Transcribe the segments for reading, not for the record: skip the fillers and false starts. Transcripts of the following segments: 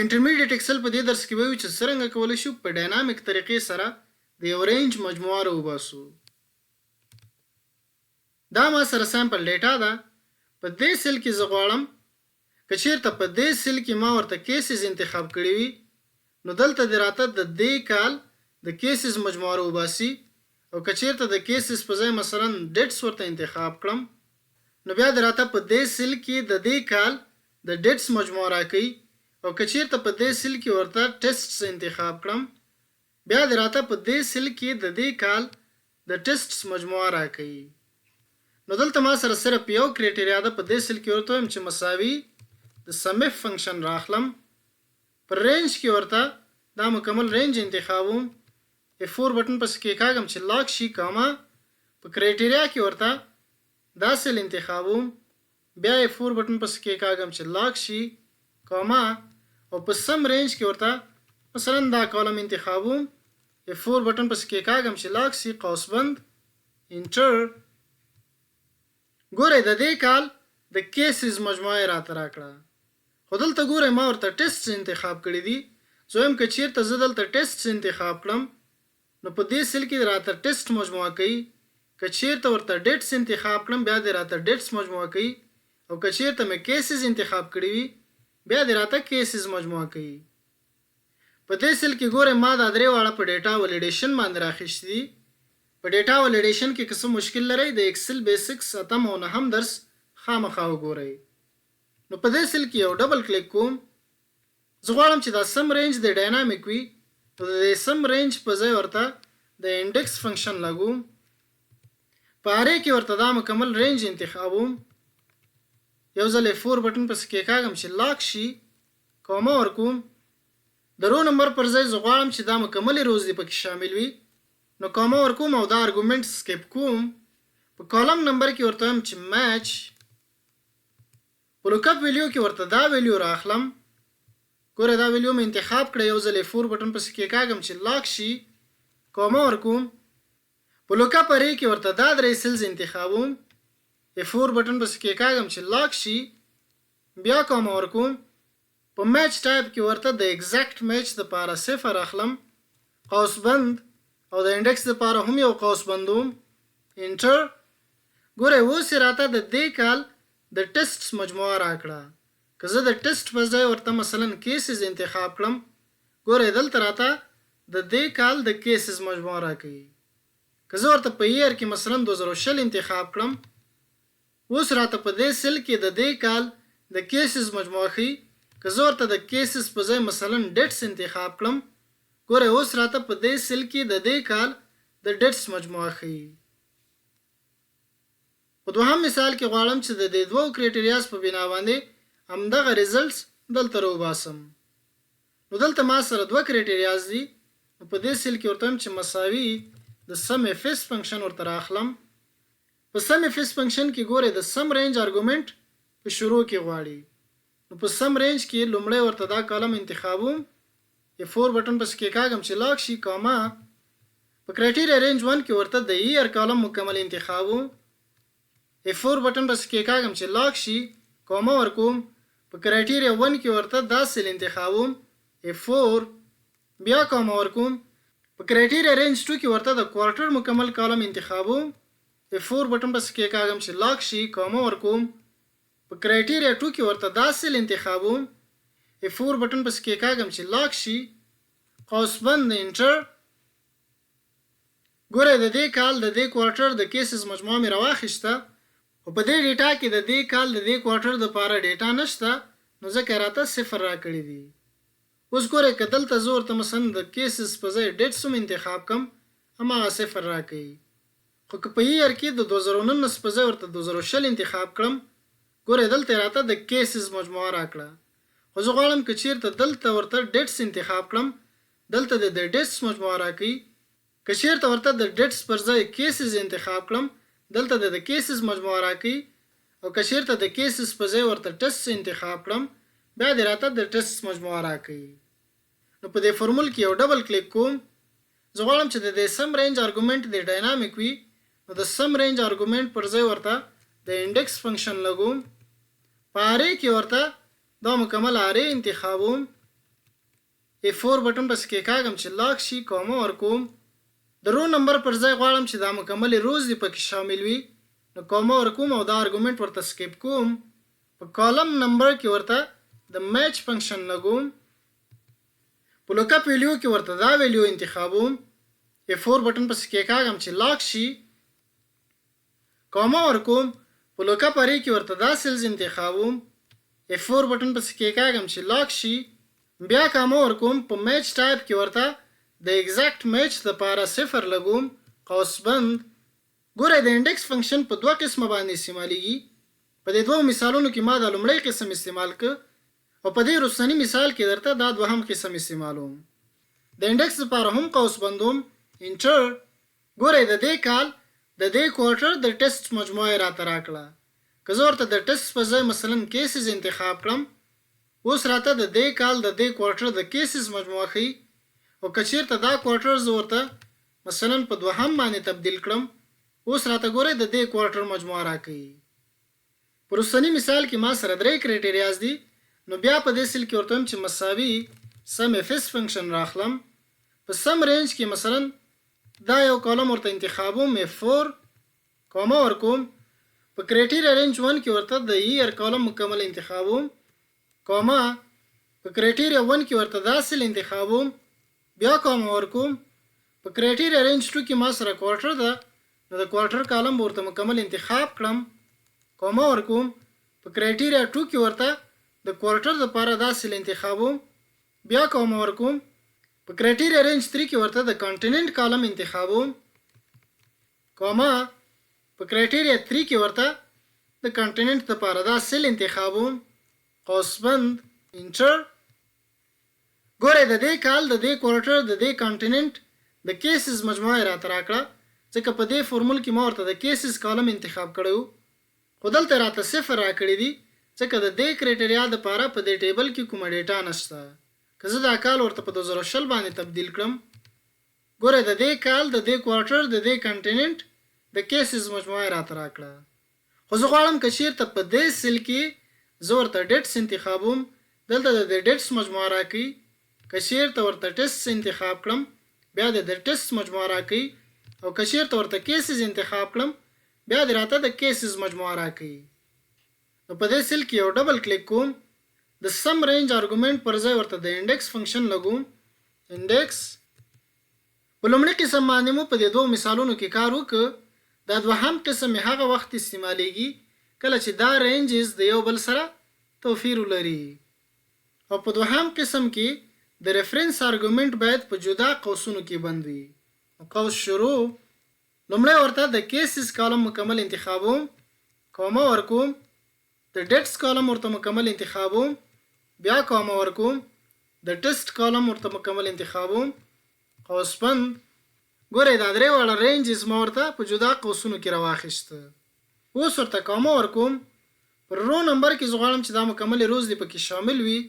انټرمیډیټ ایکسل په دې درس کې وایو چې څرنګه کولی شو په ډاینامیک طریقې سره د یو رینج مجموعه راوباسو. دا ما سره سامپل ډیټا ده. په دې سیل کې زه غواړم که چیرته په دې سیل کې ما ورته کیسز انتخاب کړي وي نو دلته دې راته د دې کال د کیسز مجموعه راوباسي، او که چیرته د کیسز په ځای مثلا ډیټس ورته انتخاب کړم نو بیا دې راته په دې سیل کې د دې کال د ډیټس مجموعه راکوي، او که چیرته په دې سیل کې ورته ټیسټس انتخاب کړم بیا دې راته په دې سیل کې د دې کال د ټیسټس مجموعه راکوي. نو دلته ما سره صرف یو کرایټیریا ده، په دې سیل کې ورته وایم چې مساوي د SUMIF فنکشن راخلم، پر رینج کې ورته دا مکمل رینج انتخابوم، F4 بټن پس کې کاږم چې لاک شي کاما، په کرایټیریا کې ورته دا سیل انتخابوم، بیا F4 بټن پس کې کاږم چې لاک شي کاما، او په سم رینج کې ورته مثلا دا کالم انتخابوم، F4 بټن پس کې کاږم چې لاک شي قوس بند انټر. ګورئ د دې کال د کیسز مجموعه راته راکړه، خو دلته ګورئ ما ورته ټیسټ انتخاب کړي دي. زه وایم که چیرته زه دلته ټیسټ انتخاب کړم نو په دې سیل کې راته ټیسټ مجموعه کوي، که چیرته ورته ډیټس انتخاب کړم بیا دې راته ډیټس مجموعه کوي، او که چیرته مې کیسز انتخاب کړي وي بیا دې راته کیسز مجموعه کوي. په دې سیل کې ګورئ ما دا درې واړه په ډیټا ولیډیشن باندې راخیستي دي. په ډیټا ولیډیشن کې که څه مشکل لرئ د ایکسل بیسکس 8 او 9 درس خامخا وګورئ. نو په دې سیل کې یو ډبل کلیک کوم، زه غواړم چې دا سم رینج د ډاینامیک وي، نو د سم رینج په ځای ورته د انډیکس فنکشن لګوم، په ارې کې ورته دا مکمل رینج انتخابوم، یو ځل F4 بټن پس کې کاږم چې لاک شي کوما ورکوم، د رو نمبر پر ځای زه غواړم چې دا مکملې روز دې پکې شامل وي نو کوما ورکوم، او دا ارګومنټ سکیپ کوم. په کالم نمبر کې ورته وایم چې میچ، په لوکاپ ویلیو کې ورته دا ویلیو راخلم، ګوره دا ویلیو مې انتخاب کړه، یو ځل F4 بټن پس کې کاږم چې لاک شي کوما ورکوم، په لوکاپ ارې کې ورته دا درې سیلز انتخابوم، F4 بټن پس کې کاږم چې لاک شي بیا کوما ورکوم، په میچ ټایپ کې ورته د ایگزیکټ میچ لپاره 0 اخلم قوس بند، او د انډیکس لپاره هم یو قوس بندوم انټر. ګورئ اوس یې راته د دې کال د ټیسټس مجموعه راکړه، که زه د ټیسټ په ځای ورته مثلا کیسز انتخاب کړم ګورئ دلته راته د دې کال د کیسز مجموعه راکوي، که زه ورته په ایئر کې مثلا 2020 انتخاب کړم اوس راته په دې سیل کې د دې کال د کیسز مجموعه ښیي، که زه ورته د کیسز په ځای مثلا ډیټس انتخاب کړم ګورئ اوس راته په دې سیل کې د دې کال د ډیټس مجموعه ښیي. په دوهم مثال کې غواړم چې د دې دوو کرایټیریاز په بنا باندې همدغه ریزلټس دلته راوباسم. نو دلته ما سره دوه کرایټیریاز دي، نو په دې سیل کې ورته وایم چې مساوي د SUMIFS فنکشن ورته راخلم. په SUMIFS فنکشن کې ګورئ د سم رینج ارګومنټ په شروع کې غواړي، نو په سم رینج کې لومړی ورته دا کالم انتخابوم، F4 بټن پس کې کاږم چې لاک شي کاما، په کرایټیریا رینج 1 کې ورته د ایئر کالم مکمل انتخابوم، F4 بټن پس کې کاږم چې لاک شي کاما ورکوم، په کرایټیریا 1 کې ورته دا سیل انتخابوم F4 بیا کاما ورکوم، په کرایټیریا رینج 2 کې ورته د کوارټر مکمل کالم انتخابوم، F4 بټن پس کې کاږم چې لاک شي کاما ورکوم، په کرایټیریا 2 کې ورته دا سیل انتخابوم، F4 بټن پس کې کاږم چې لاک شي قوس بند انټر. ګورئ د دې کال د دې کوارټر د کیسز مجموعه مې راواخیسته، خو په دې ډیټا کې د دې کال د دې کوارټر دپاره ډیټا نشته، نو ځکه راته 0 راکړي دي. اوس ګورئ که دلته زه ورته مثلا د کیسز په ځای ډیټس هم انتخاب کړم هماغه 0 راکوي، خو که په ایئر کې د 2019 په ځای ورته 2020 انتخاب کړم ګورئ دلته راته د کیسز مجموعه راکړه، خو زه غواړم که چیرته دلته ورته ډیټس انتخاب کړم دلته د ډیټس مجموعه راکوي، که چیرته ورته د ډیټس پر ځای کیسز انتخاب کړم دلته د کیسز مجموعه راکوي، او که چیرته د کیسز په ځای ورته ټیسټ انتخاب کړم بیا دې راته د ټیسټ مجموعه راکوي. نو په دې فورمول کې یو ډبل کلیک کوم، زه غواړم چې د دې سم رینج ارګومنټ د ډاینامیک وي، نو د سم رینج ارګومنټ پر ځای ورته د انډیکس فنکشن لګوم، په ارې کې ورته دا مکمل ارې انتخابوم، A4 بټن پس کې کاږم چې لاک شي کومه ورکوم د رو نمبر پر ځای غواړم چې دا مکمل روز دی پکې شامل وي نو کومه ورکوم او دا ارګومنت ورته سکیپ کوم په کالم نمبر کې ورته د میچ فنکشن لګوم په لوک اپ ویلیو کې ورته دا ویلیو انتخابوم A4 بټن پس کې کاږم چې لاک شي کومه ورکوم په لوک اپ اری کې ورته دا سیلز انتخابوم F4 بټن پس کې کاږم چې لاک شي بیا کومه ورکوم په میچ ټایپ کې ورته د ایگزیکټ میچ لپاره 0 لګوم قوس بند ګوره د انډیکس فنکشن په دوه قسمه باندې استعمالیږي په دې دوه مثالونو کې ما د لومړی قسم استعمال ک او په دې وروستنی مثال کې درته دا دوهم قسم استعمالوم د انډیکس لپاره هم قوس بندوم انټر ګوره د دې کال د دې کوارټر د ټیسټ مجموعه راته راکړه که زه ورته د ټیسټ په ځای مثلا کیسز انتخاب کړم اوس راته د دې کال د دې کوارټر د کیسز مجموعه ښیي او که چیرته دا کوارټر زه ورته مثلا په دوهم باندې تبدیل کړم اوس راته ګورئ د دې کوارټر مجموعه راکوي په وروستني مثال کې ما سره 3 کرایټریاز دي نو بیا په دې سیل کې ورته چې مساوي SUMIFS فنکشن راخلم په سم رینج کې مثلا دا یو کالم ورته انتخابوم F4 کومه ورکوم په کرایټیریا رینج 1 کې ورته د year کالم مکمل انتخابوم کومه په کرایټیریا 1 کې ورته دا سیل انتخابوم بیا کومه ورکوم په کرایټیریا رینج 2 کې ما سره کوارټر ده نو د کوارټر کالم ورته مکمل انتخاب کړم کومه ورکوم په کرایټیریا 2 کې ورته د کوارټر لپاره دا سیل انتخابوم بیا کومه ورکوم په کرایټیریا رینج 3 کې ورته د کانټیننټ کالم انتخابوم کومه په کرایټیریا 3 کې ورته د کانټیننټ لپاره دا سیل انتخابوم قوس بند انټر ګوره د دې کال د دې کوارټر د دې کانټیننټ د کیسز مجموعه راته راکړه ځکه په دې فورمول کې ما ورته د کیسز کالم انتخاب کړو خو دلته راته 0 راکړی دي ځکه د دې کرایټیریا لپاره په دې ټیبل کې کومه ډیټا نشته که زه دا کال ورته په 2020 باندې تبدیل کړم ګوره د دې کال د دې کوارټر د دې کانټیننټ د کیسز مجموعه راته راکړه خو زه غواړم که چیرته په دې سیل کې زه ورته ډیټس انتخابوم دلته د ډیټس مجموعه راکوي که چیرته ورته ټیسټس انتخاب کړم بیا د ټیسټ مجموعه راکوي او که چیرته ورته کیسز انتخاب کړم بیا د راته د کیسز مجموعه راکوي نو په دې سیل کې یو ډبل کلیک کوم د سم رینج ارګومنت پر ځای ورته د انډیکس فنکشن لګوم انډیکس په لومړي قسم باندې مو په دې دوه مثالونو کې کار وکړ دا دوهم قسم هغه وخت استعمالیږي کله چې دا رینجز د یو بل سره توپیر لري او په دوهم قسم کې د ریفرنس ارګومنت باید په جدا قوسونو کې بند وي قوس شروع لومړی ورته د کیسز کالم مکمل انتخابوم کومه ورکوم د ډیټس کالم ورته مکمل انتخابوم بیا کومه ورکوم د ټیسټ کالم ورته مکمل انتخابوم قوس بند ګوره دا درې واړه رینجز ما ورته په جدا قوسونو کې راواخیسته اوس ورته کومه ورکوم پر رو نمبر کې زه غواړم چې دا مکمل روز دی پکې شامل وي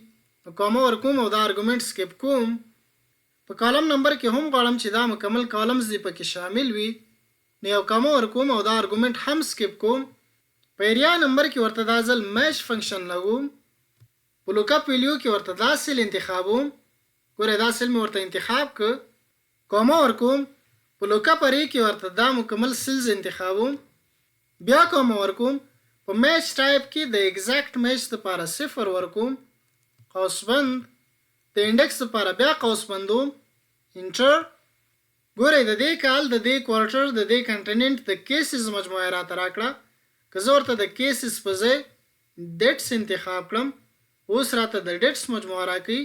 نو کومه ورکوم او دا ارګومنت سکیپ کوم په کالم نمبر کې هم غواړم چې دا مکمل کالمز دی پکې شامل وي نو یو کومه ورکوم او دا ارګومنت هم سکیپ کوم په ایریا نمبر کې ورته دا ځل میش فنکشن لګوم په لوک اپ ویلیو کې ورته دا سیل انتخابوم ګوره دا سیل مې ورته انتخاب ک کومه ورکوم په لوک اپ اری کې ورته دا مکمل سیلز انتخابوم بیا کومه ورکوم په میچ ټایپ کې د ایگزیکټ میچ لپاره 0 ورکوم قوس بند د انډیکس لپاره بیا قوس بندوم انټر ګوره د دې کال د دې کوارټر د دې کانټیننټ د کیسز مجموعه راته راکړه که زه ورته د کیسز په ځای ډیټس انتخاب کړم اوس راته د ډیټس مجموعه راکوي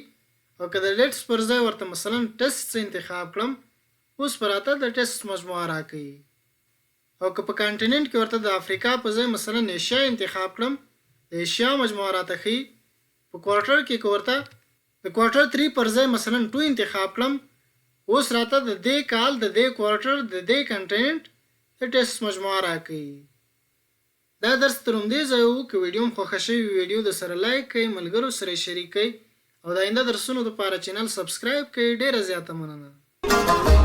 او که د ډیټس پر ځای ورته مثلا ټیسټس انتخاب کړم اوس پر راته د ټیسټ مجموعه راکوي او که په کانټیننټ کې ورته د افریقا په ځای مثلا ایشیا انتخاب کړم د ایشیا مجموعه راته ښیي په کوارټر کې که ورته د کوارټر 3 پر ځای مثلا 2 انتخاب کړم اوس راته د دې کال د دې کوارټر د دې کانټیننټ د ټیسټ مجموعه راکوي دا درس تر همدې ځایه و که ویډیو م خوښه شوي ویډیو د سره لایک کړئ ملګرو سره یې شریک کړئ او د آینده درسونو دپاره چینل سبسکرایب کړئ ډېره زیاته مننه